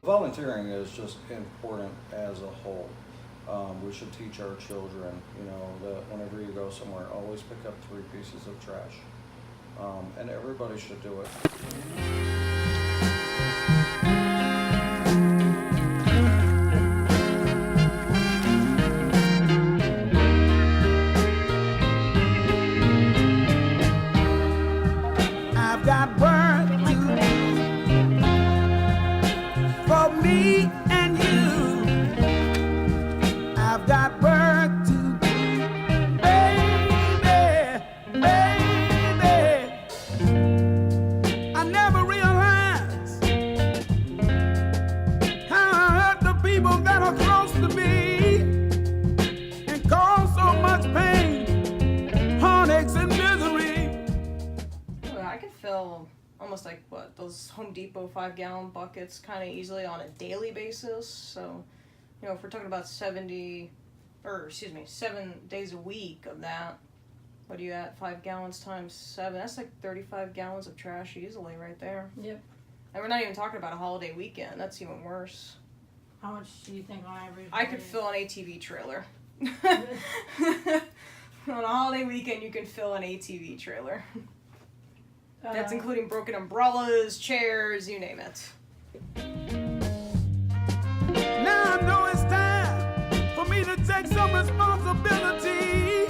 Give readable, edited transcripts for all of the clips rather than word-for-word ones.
Volunteering is just important as a whole. We should teach our children, that whenever you go somewhere, always pick up 3 pieces of trash. And everybody should do it. I've got work to do for me and you. I've got work to do, baby, baby. I never realized how I hurt the people that are close to me and cause so much pain, heartaches, and misery. I could fill almost like those Home Depot 5-gallon buckets kind of easily on a daily basis. So, if we're talking about 7 days a week of that, what are you at? 5 gallons times 7? That's like 35 gallons of trash easily right there. Yep. And we're not even talking about a holiday weekend. That's even worse. How much do you think on average? I could fill an ATV trailer. On a holiday weekend, you can fill an ATV trailer. That's including broken umbrellas, chairs, you name it. Now I know it's time for me to take some responsibility.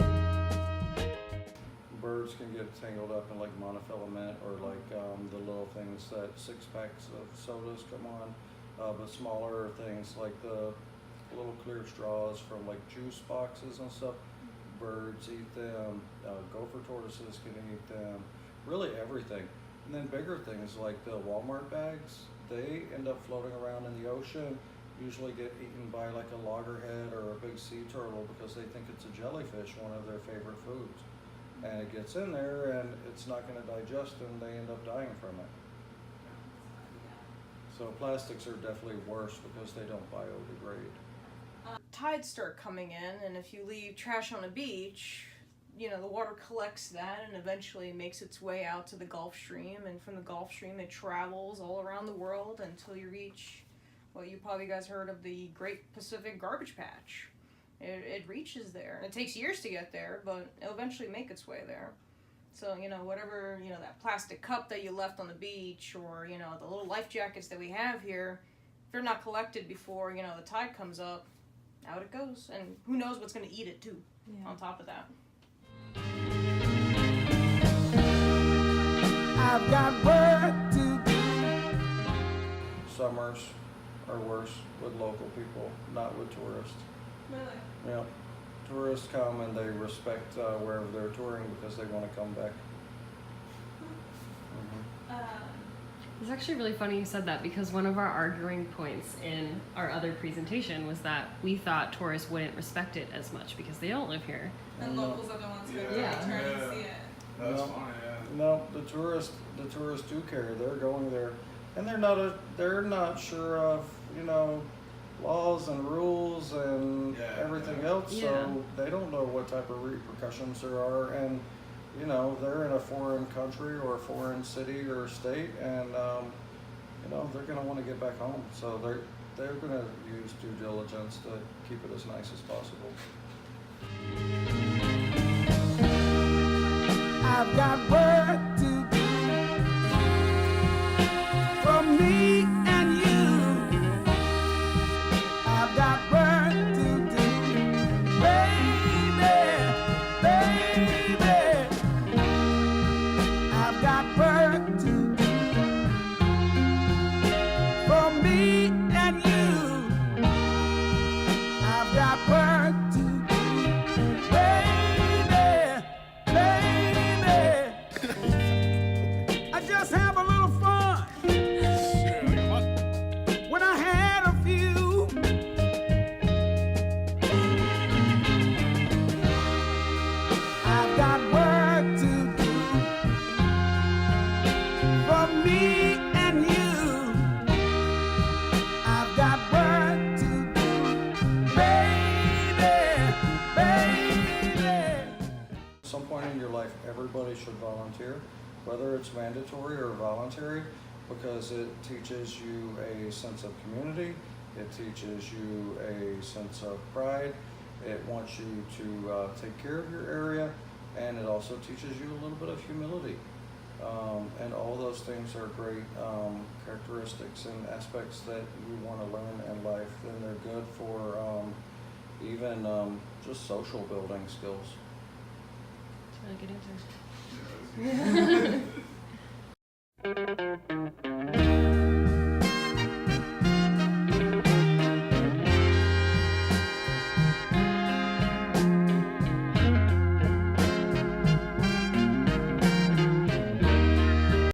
Birds can get tangled up in like monofilament or like the little things that 6-packs of sodas come on, but smaller things like the little clear straws from like juice boxes and stuff. Birds eat them, gopher tortoises can eat them. Really everything. And then bigger things like the Walmart bags, they end up floating around in the ocean, usually get eaten by like a loggerhead or a big sea turtle because they think it's a jellyfish, one of their favorite foods. And it gets in there and it's not going to digest and they end up dying from it. So plastics are definitely worse because they don't biodegrade. Tides start coming in, and if you leave trash on a beach, the water collects that and eventually makes its way out to the Gulf Stream, and from the Gulf Stream it travels all around the world until you reach, you probably guys heard of the Great Pacific Garbage Patch. It reaches there, and it takes years to get there, but it'll eventually make its way there. So, whatever, that plastic cup that you left on the beach, or, the little life jackets that we have here, if they're not collected before, the tide comes up, out it goes. And who knows what's going to eat it, too, on top of that. I've got work to do. Summers are worse with local people, not with tourists. Really? Yeah. Tourists come and they respect wherever they're touring because they want to come back. It's actually really funny you said that, because one of our arguing points in our other presentation was that we thought tourists wouldn't respect it as much because they don't live here. And locals are the ones who return and see it. That's funny, yeah. No, the tourists do care. They're going there, and they're not sure of laws and rules and everything else. So they don't know what type of repercussions there are, and they're in a foreign country or a foreign city or state, and they're going to want to get back home. So they're going to use due diligence to keep it as nice as possible. I've got work to do for me and you. I've got work to do, baby, baby. I've got work to do for me and you. I've got work to do, baby, baby. volunteer, whether it's mandatory or voluntary, because it teaches you a sense of community, it teaches you a sense of pride, it wants you to take care of your area, and it also teaches you a little bit of humility. And all those things are great characteristics and aspects that you want to learn in life, and they're good for even just social building skills. It's a really good answer.